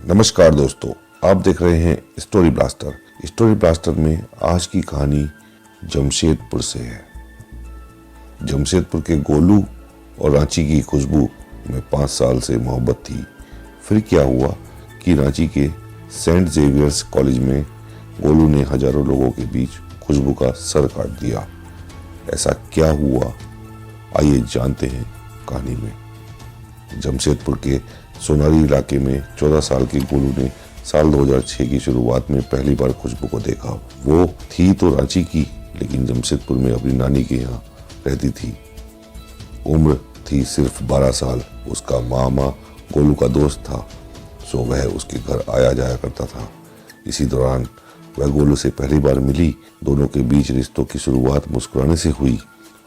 नमस्कार दोस्तों, आप देख रहे हैं स्टोरी ब्लास्टर। स्टोरी ब्लास्टर में आज की कहानी जमशेदपुर से है। जमशेदपुर के गोलू और रांची की खुशबू में 5 साल से मोहब्बत थी। फिर क्या हुआ कि रांची के सेंट जेवियर्स कॉलेज में गोलू ने हजारों लोगों के बीच खुशबू का सर काट दिया। ऐसा क्या हुआ, आइए जानते हैं कहानी में। जमशेदपुर के सोनारी इलाके में 14 साल के गोलू ने साल 2006 की शुरुआत में पहली बार खुशबू को देखा। वो थी तो रांची की, लेकिन जमशेदपुर में अपनी नानी के यहाँ रहती थी। उम्र थी सिर्फ 12 साल। उसका मामा गोलू का दोस्त था, सो वह उसके घर आया जाया करता था। इसी दौरान वह गोलू से पहली बार मिली। दोनों के बीच रिश्तों की शुरुआत मुस्कुराने से हुई,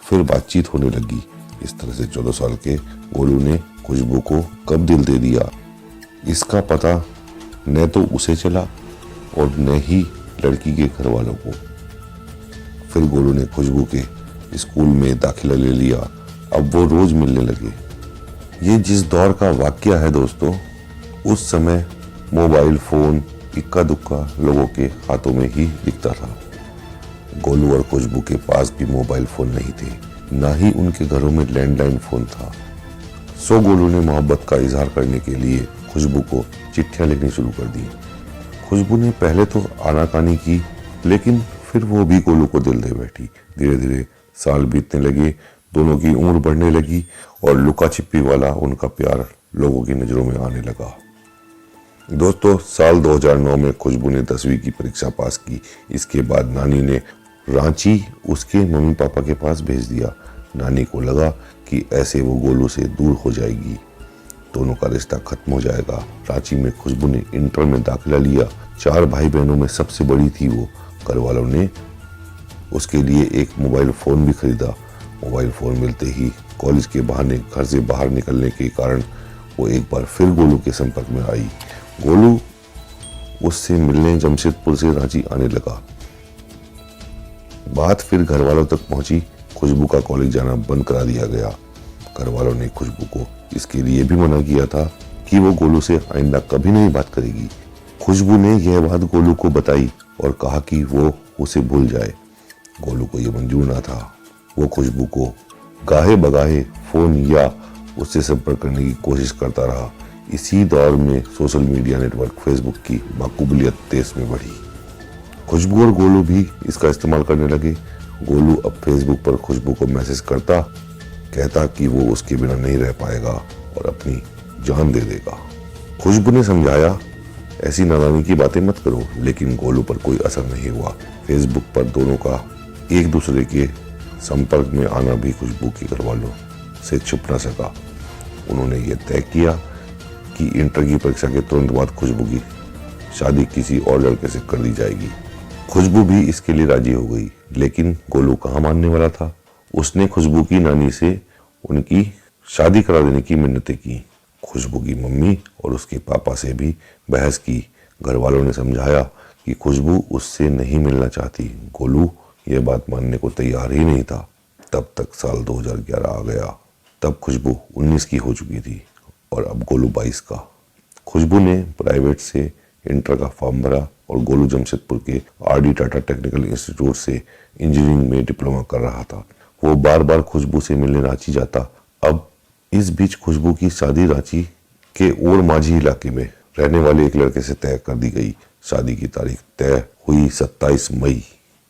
फिर बातचीत होने लगी। इस तरह से 14 साल के गोलू ने खुशबू को कब दिल दे दिया, इसका पता न तो उसे चला और न ही लड़की के घर वालों को। फिर गोलू ने खुशबू के स्कूल में दाखिला ले लिया। अब वो रोज मिलने लगे। ये जिस दौर का वाकया है दोस्तों, उस समय मोबाइल फोन इक्का दुक्का लोगों के हाथों में ही दिखता था। गोलू और खुशबू के पास भी मोबाइल फोन नहीं थे, ना ही उनके घरों में लैंडलाइन फोन था। सो गोलू ने मोहब्बत का इजहार करने के लिए खुशबू को चिट्ठियां लिखनी शुरू कर दी। खुशबू ने पहले तो आनाकानी की, लेकिन फिर वो भी गोलू को दिल दे बैठी। धीरे धीरे साल बीतने लगे, दोनों की उम्र बढ़ने लगी और लुका छिपी वाला उनका प्यार लोगों की नजरों में आने लगा। दोस्तों, साल 2009 में खुशबू ने 10वीं की परीक्षा पास की। इसके बाद नानी ने रांची उसके मम्मी पापा के पास भेज दिया। नानी को लगा कि ऐसे वो गोलू से दूर हो जाएगी, दोनों का रिश्ता खत्म हो जाएगा। रांची में खुशबू ने इंटर में दाखिला लिया। 4 भाई बहनों में सबसे बड़ी थी वो। घर वालों ने उसके लिए एक मोबाइल फोन भी खरीदा। मोबाइल फोन मिलते ही कॉलेज के बहाने घर से बाहर निकलने के कारण वो एक बार फिर गोलू के संपर्क में आई। गोलू उससे मिलने जमशेदपुर से रांची आने लगा। बात फिर घर वालों तक पहुंची। खुशबू का कॉलेज जाना बंद करा दिया गया। घर वालों ने खुशबू को इसके लिए भी मना किया था कि वो गोलू से आइंदा कभी नहीं बात करेगी। खुशबू ने यह बात गोलू को बताई और कहा कि वो उसे भूल जाए। गोलू को यह मंजूर ना था। वो खुशबू को गाहे बगाहे फोन या उससे संपर्क करने की कोशिश करता रहा। इसी दौर में सोशल मीडिया नेटवर्क फेसबुक की मकबूलियत तेज में बढ़ी। खुशबू और गोलू भी इसका इस्तेमाल करने लगे। गोलू अब फेसबुक पर खुशबू को मैसेज करता, कहता कि वो उसके बिना नहीं रह पाएगा और अपनी जान दे देगा। खुशबू ने समझाया, ऐसी नादानी की बातें मत करो, लेकिन गोलू पर कोई असर नहीं हुआ। फेसबुक पर दोनों का एक दूसरे के संपर्क में आना भी खुशबू के घर वालों से छुप न सका। उन्होंने ये तय किया कि इंटर की परीक्षा के तुरंत बाद खुशबू की शादी किसी और लड़के से कर दी जाएगी। खुशबू भी इसके लिए राजी हो गई, लेकिन गोलू कहाँ मानने वाला था। उसने खुशबू की नानी से उनकी शादी करा देने की मिन्नतें की। खुशबू की मम्मी और उसके पापा से भी बहस की। घर वालों ने समझाया कि खुशबू उससे नहीं मिलना चाहती। गोलू ये बात मानने को तैयार ही नहीं था। तब तक साल 2011 आ गया। तब खुशबू 19 की हो चुकी थी और अब गोलू 22 का। खुशबू ने प्राइवेट से इंटर का फॉर्म भरा और गोलू जमशेदपुर के RD टाटा टेक्निकल इंस्टीट्यूट से इंजीनियरिंग में डिप्लोमा कर रहा था। वो बार बार खुशबू से मिलने रांची जाता। अब इस बीच खुशबू की शादी रांची के ओर माझी इलाके में रहने वाले एक लड़के से तय कर दी गई। शादी की तारीख तय हुई 27 मई।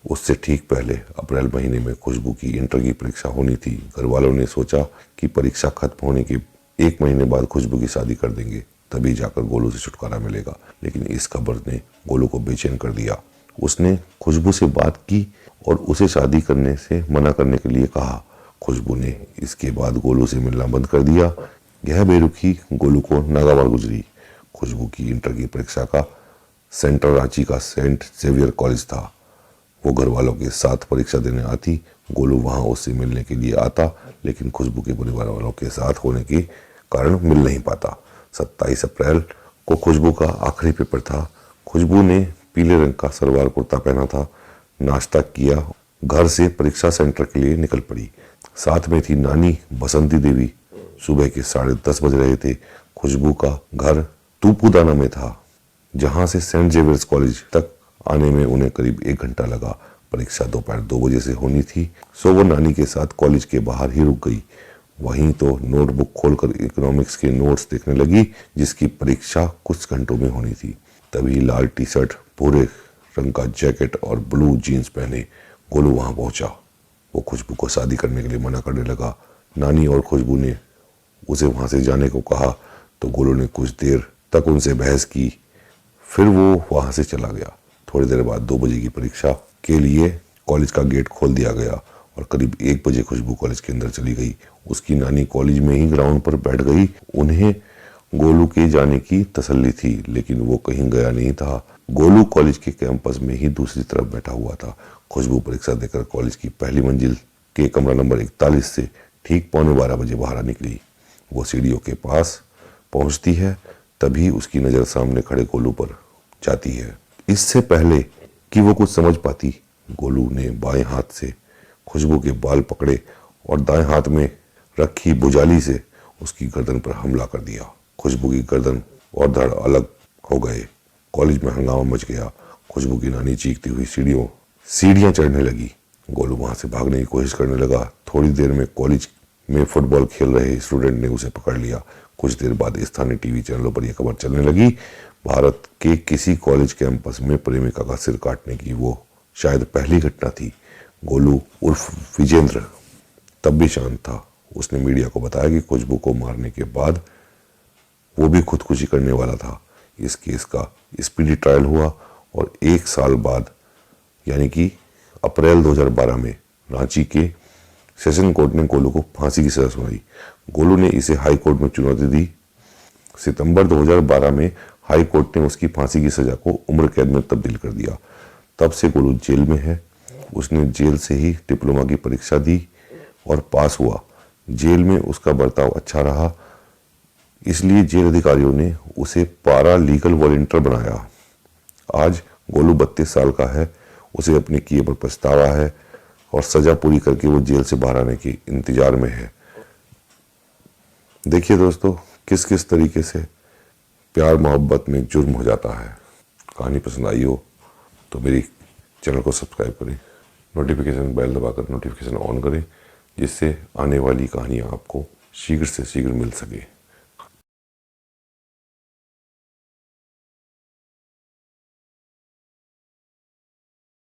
उससे ठीक पहले अप्रैल महीने में खुशबू की इंटर की परीक्षा होनी थी। घर वालों ने सोचा कि परीक्षा खत्म होने के 1 महीने बाद खुशबू की शादी कर देंगे, तभी जाकर गोलू से छुटकारा मिलेगा। लेकिन इस खबर ने गोलू को बेचैन कर दिया। उसने खुशबू से बात की और उसे शादी करने से मना करने के लिए कहा। खुशबू ने इसके बाद गोलू से मिलना बंद कर दिया। यह बेरुखी गोलू को नागवार गुजरी। खुशबू की इंटर की परीक्षा का सेंटर रांची का सेंट जेवियर कॉलेज था। वो घर वालों के साथ परीक्षा देने आती। गोलू वहां उससे मिलने के लिए आता, लेकिन खुशबू के परिवार वालों के साथ होने के कारण मिल नहीं पाता। 27 अप्रैल को खुशबू का आखिरी पेपर था। खुशबू ने पीले रंग का सलवार कुर्ता पहना था। नाश्ता किया, घर से परीक्षा सेंटर के लिए निकल पड़ी। साथ में थी नानी बसंती देवी। सुबह के 10:30 बज रहे थे। खुशबू का घर तूपुदाना में था। जहां से सेंट जेवियर्स कॉलेज तक आने में उन्हें करीब 1 घंटा लगा। परीक्षा दोपहर 2 बजे से होनी थी, सो वो नानी के साथ कॉलेज के बाहर ही रुक गई। वहीं तो नोटबुक खोलकर इकोनॉमिक्स के नोट्स देखने लगी, जिसकी परीक्षा कुछ घंटों में होनी थी। तभी लाल टी शर्ट, भूरे रंग का जैकेट और ब्लू जीन्स पहने गोलू वहां पहुंचा। वो खुशबू को शादी करने के लिए मना करने लगा। नानी और खुशबू ने उसे वहां से जाने को कहा तो गोलू ने कुछ देर तक उनसे बहस की, फिर वो वहां से चला गया। थोड़ी देर बाद 2 बजे की परीक्षा के लिए कॉलेज का गेट खोल दिया गया और करीब 1 बजे खुशबू कॉलेज के अंदर चली गई। उसकी नानी कॉलेज में ही ग्राउंड पर बैठ गई। उन्हें गोलू के जाने की तसल्ली थी, लेकिन वो कहीं गया नहीं था। गोलू कॉलेज के कैंपस में ही दूसरी तरफ बैठा हुआ था। खुशबू परीक्षा देकर कॉलेज की पहली मंजिल के कमरा नंबर 41 से ठीक 11:15 बजे बाहर निकली। वो सीढ़ियों के पास पहुंचती है, तभी उसकी नजर सामने खड़े गोलू पर जाती है। इससे पहले कि वो कुछ समझ पाती, गोलू ने बाएं हाथ से खुशबू के बाल पकड़े और दाएं हाथ में रखी भुजाली से उसकी गर्दन पर हमला कर दिया। खुशबू की गर्दन और धड़ अलग हो गए। कॉलेज में हंगामा मच गया। खुशबू की नानी चीखती हुई सीढ़ियां चढ़ने लगी। गोलू वहां से भागने की कोशिश करने लगा। थोड़ी देर में कॉलेज में फुटबॉल खेल रहे स्टूडेंट ने उसे पकड़ लिया। कुछ देर बाद स्थानीय टीवी चैनलों पर यह खबर चलने लगी, भारत के किसी कॉलेज कैंपस में प्रेमिका का सिर काटने की वो शायद पहली घटना थी। गोलू उर्फ विजेंद्र तब भी शांत था। उसने मीडिया को बताया कि खुशबू को मारने के बाद वो भी खुदकुशी करने वाला था। इस केस का स्पीडी ट्रायल हुआ और 1 साल बाद यानी कि अप्रैल 2012 में रांची के सेशन कोर्ट ने गोलू को फांसी की सजा सुनाई। गोलू ने इसे हाई कोर्ट में चुनौती दी। सितंबर 2012 में हाई कोर्ट ने उसकी फांसी की सजा को उम्र कैद में तब्दील कर दिया। तब से गोलू जेल में है। उसने जेल से ही डिप्लोमा की परीक्षा दी और पास हुआ। जेल में उसका बर्ताव अच्छा रहा, इसलिए जेल अधिकारियों ने उसे पारा लीगल वॉलंटियर बनाया। आज गोलू 32 साल का है। उसे अपने किए पर पछतावा है और सजा पूरी करके वो जेल से बाहर आने के इंतजार में है। देखिए दोस्तों, किस किस तरीके से प्यार मोहब्बत में जुर्म हो जाता है। कहानी पसंद आई हो तो मेरी चैनल को सब्सक्राइब करें, नोटिफिकेशन बेल दबाकर नोटिफिकेशन ऑन करें, जिससे आने वाली कहानियाँ आपको शीघ्र से शीघ्र मिल सके।